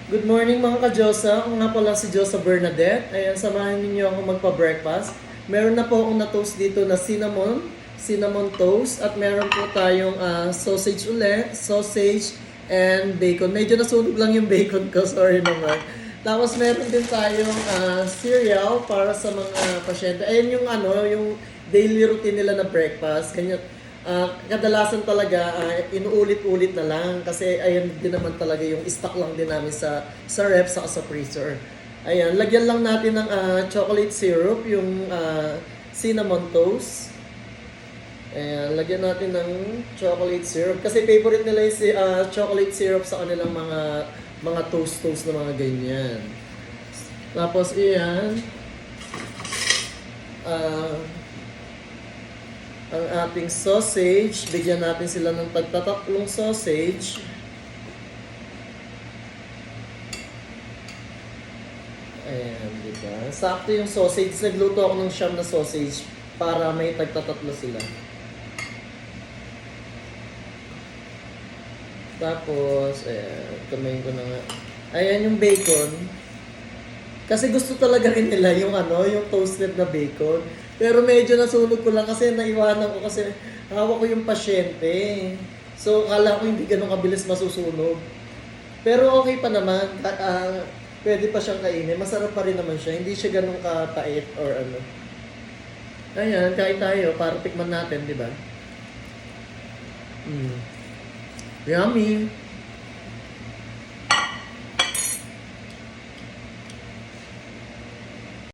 Good morning mga ka-Diyosa. Ako nga pala si Diyosa Bernadette. Ayan, samahan ninyo ako magpa-breakfast. Meron na po akong na-toast dito na cinnamon toast. At meron po tayong sausage ulit, sausage and bacon. Medyo nasunog lang yung bacon ko, sorry naman. Tapos meron din tayong cereal para sa mga pasyente. Ayan yung yung daily routine nila na breakfast. Kanya, kadalasan talaga inuulit-ulit na lang kasi ayun din naman talaga yung stock lang din namin sa ref sa freezer. Ayan, lagyan lang natin ng chocolate syrup yung cinnamon toast. Ayan, lagyan natin ng chocolate syrup kasi favorite nila yung chocolate syrup sa kanilang mga toast na mga ganyan. Tapos iyan ang ating sausage. Bigyan natin sila ng tagtatatlong sausage. Ayan, diba? Sakto yung sausage. Nagluto ako ng siyam na sausage para may tagtatatlo sila. Tapos, ayan, kamayin ko na nga. Ayan yung bacon. Kasi gusto talaga rin nila yung yung toasted na bacon. Pero medyo nasunog ko lang kasi naiwanan ko kasi hawak ko yung pasyente. So, kala ko hindi ganun kabilis masusunog. Pero okay pa naman. Pwede pa siyang kainin. Masarap pa rin naman siya. Hindi siya ganun kapait or ano. Ayan, kain tayo para tikman natin, di ba? Yummy!